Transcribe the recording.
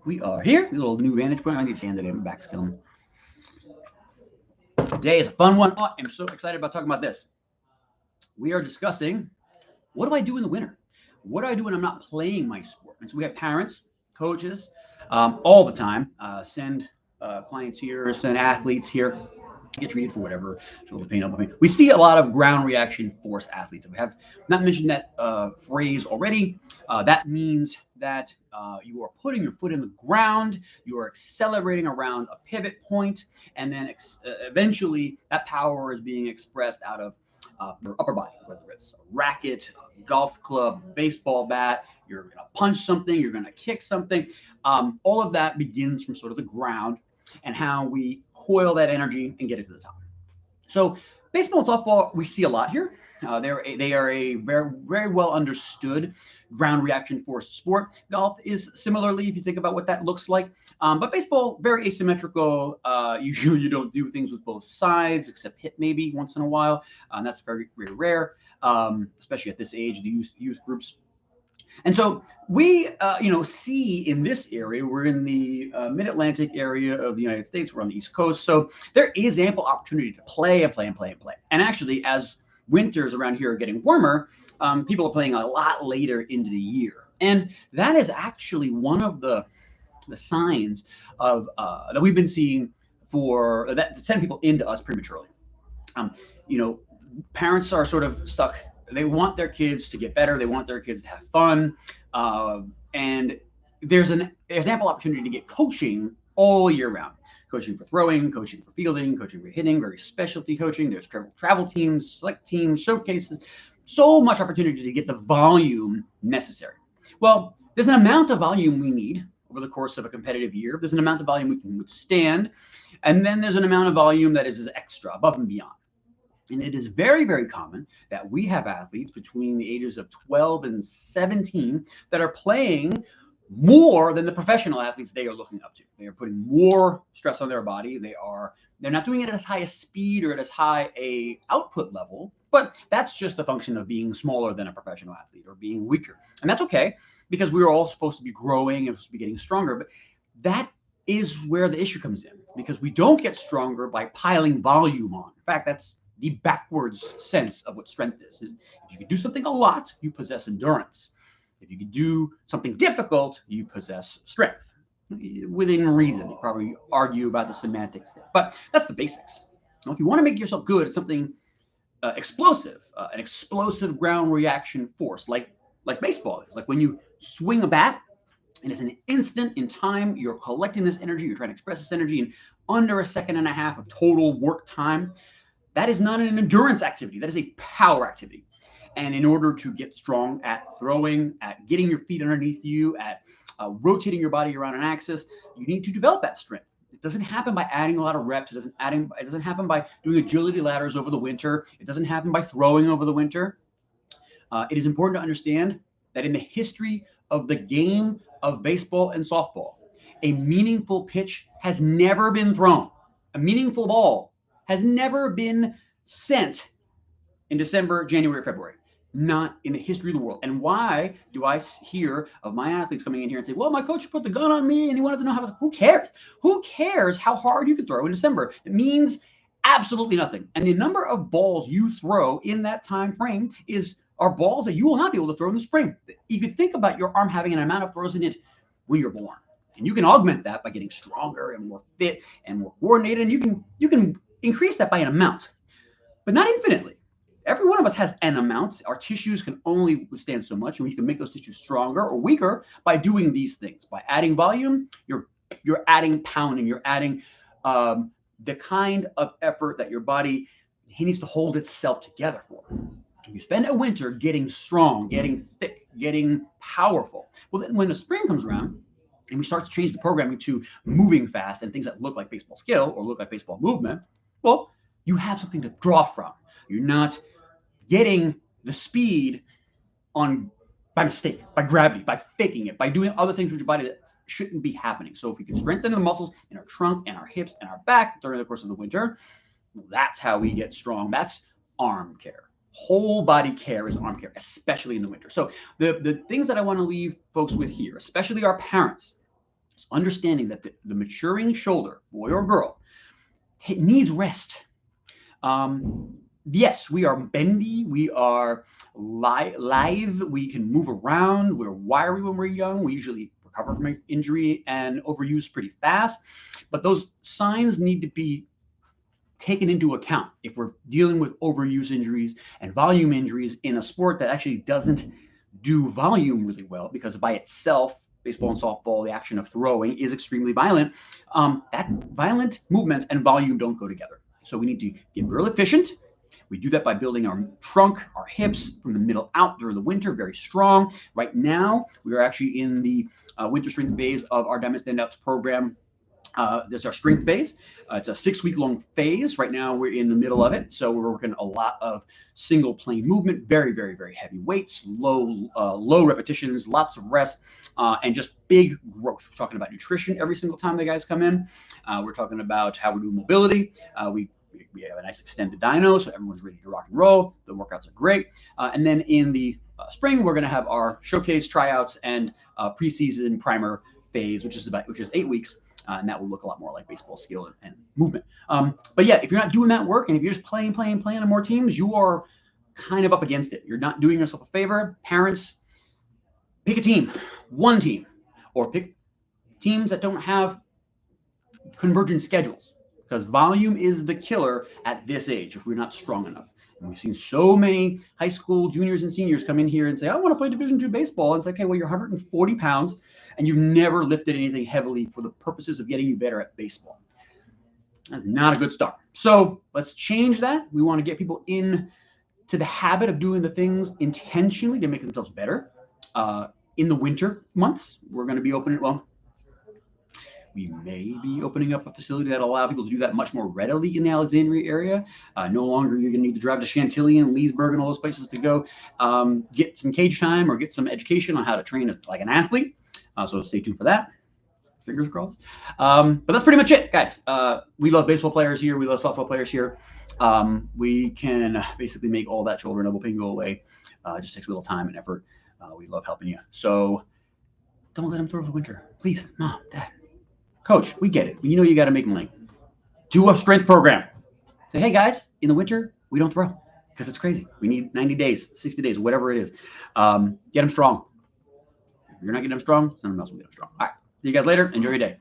We are here. A little new vantage point. I need to stand it in. Back's killing me. Today is a fun one. Oh, I'm so excited about talking about this. We are discussing what do I do in the winter? What do I do when I'm not playing my sport? And so we have parents, coaches, all the time send clients here, send athletes here, get treated for whatever shoulder pain, elbow pain. We see a lot of ground reaction force athletes. We have not mentioned that phrase already. That means that you are putting your foot in the ground, you are accelerating around a pivot point, and then eventually that power is being expressed out of your upper body, whether it's a racket, a golf club, baseball bat. You're going to punch something, you're going to kick something. All of that begins from sort of the ground and how we coil that energy and get it to the top. So baseball and softball, we see a lot here. They are a very well understood ground reaction force sport. Golf is similarly, if you think about what that looks like. But baseball, very asymmetrical. Usually you don't do things with both sides, except hit maybe once in a while. And that's very, very rare, especially at this age, the youth groups. And so we, see in this area, we're in the mid-Atlantic area of the United States. We're on the East Coast. So there is ample opportunity to play and play and play and play. And actually, as winters around here are getting warmer, people are playing a lot later into the year. And that is actually one of the signs of that we've been seeing for that send people into us prematurely. Um, you know, Parents are sort of stuck. They want their kids to get better. They want their kids to have fun, and there's ample opportunity to get coaching all year round. Coaching for throwing, coaching for fielding, coaching for hitting, very specialty coaching. There's travel teams, select teams, showcases. So much opportunity to get the volume necessary. Well, there's an amount of volume we need over the course of a competitive year. There's an amount of volume we can withstand, and then there's an amount of volume that is extra, above and beyond. And it is very, very common that we have athletes between the ages of 12 and 17 that are playing more than the professional athletes they are looking up to. They are putting more stress on their body. They're not doing it at as high a speed or at as high a output level, but that's just a function of being smaller than a professional athlete or being weaker. And that's okay, because we are all supposed to be growing and supposed to be getting stronger. But that is where the issue comes in, because we don't get stronger by piling volume on. In fact, that's the backwards sense of what strength is. If you can do something a lot, you possess endurance. If you can do something difficult, you possess strength. Within reason, you probably argue about the semantics there, but that's the basics. Now, if you want to make yourself good at something explosive, an explosive ground reaction force, like baseball is, like when you swing a bat, and it's an instant in time, you're collecting this energy, you're trying to express this energy in under a second and a half of total work time. That is not an endurance activity. That is a power activity. And in order to get strong at throwing, at getting your feet underneath you, at rotating your body around an axis, you need to develop that strength. It doesn't happen by adding a lot of reps. It doesn't happen by doing agility ladders over the winter. It doesn't happen by throwing over the winter. It is important to understand that in the history of the game of baseball and softball, a meaningful pitch has never been thrown. A meaningful ball has never been sent in December, January, February. Not in the history of the world. And why do I hear of my athletes coming in here and say, well, my coach put the gun on me and he wanted to know how to, who cares? Who cares how hard you can throw in December? It means absolutely nothing. And the number of balls you throw in that time frame are balls that you will not be able to throw in the spring. You could think about your arm having an amount of throws in it when you're born. And you can augment that by getting stronger and more fit and more coordinated. And you can increase that by an amount, but not infinitely. Every one of us has an amount. Our tissues can only withstand so much, and we can make those tissues stronger or weaker by doing these things. By adding volume, you're adding pounding, you're adding the kind of effort that your body needs to hold itself together for. You spend a winter getting strong, getting thick, getting powerful. Well, then when the spring comes around and we start to change the programming to moving fast and things that look like baseball skill or look like baseball movement, well, you have something to draw from. You're not getting the speed by mistake, by gravity, by faking it, by doing other things with your body that shouldn't be happening. So if we can strengthen the muscles in our trunk and our hips and our back during the course of the winter, that's how we get strong. That's arm care. Whole body care is arm care, especially in the winter. So the things that I want to leave folks with here, especially our parents, So understanding that the maturing shoulder, boy or girl, it needs rest. Yes, we are bendy, we are lithe, we can move around, we're wiry when we're young. We usually recover from injury and overuse pretty fast, but those signs need to be taken into account if we're dealing with overuse injuries and volume injuries in a sport that actually doesn't do volume really well, because by itself, baseball and softball, the action of throwing is extremely violent. That violent movements and volume don't go together. So we need to get real efficient. We do that by building our trunk, our hips from the middle out during the winter, very strong. Right now, we are actually in the winter strength phase of our Diamond Standouts program. That's our strength phase. It's a 6-week long phase. Right now, we're in the middle of it. So we're working a lot of single plane movement, very, very, very heavy weights, low repetitions, lots of rest, and just big growth. We're talking about nutrition every single time the guys come in. We're talking about how we do mobility. We have a nice extended dyno, so everyone's ready to rock and roll. The workouts are great. And then in the spring, we're going to have our showcase tryouts and preseason primer phase, which is 8 weeks. And that will look a lot more like baseball skill and movement. But yeah, if you're not doing that work, and if you're just playing on more teams, you are kind of up against it. You're not doing yourself a favor. Parents, pick a team, one team, or pick teams that don't have convergent schedules, because volume is the killer at this age if we're not strong enough. And we've seen so many high school juniors and seniors come in here and say, I want to play Division II baseball. And it's like, okay, well, you're 140 pounds and you've never lifted anything heavily for the purposes of getting you better at baseball. That's not a good start. So let's change that. We want to get people in to the habit of doing the things intentionally to make themselves better. In the winter months, we're going to be opening, we may be opening up a facility that will allow people to do that much more readily in the Alexandria area. No longer you're going to need to drive to Chantilly and Leesburg and all those places to go get some cage time or get some education on how to train like an athlete. So stay tuned for that. Fingers crossed. But that's pretty much it, guys. We love baseball players here. We love softball players here. We can basically make all that shoulder and elbow pain go away. It just takes a little time and effort. We love helping you. So don't let them throw over the winter. Please, Mom, Dad. Coach, we get it. You know you got to make money. Do a strength program. Say, hey, guys, in the winter, we don't throw because it's crazy. We need 90 days, 60 days, whatever it is. Get them strong. If you're not getting them strong, someone else will get them strong. All right. See you guys later. Enjoy your day.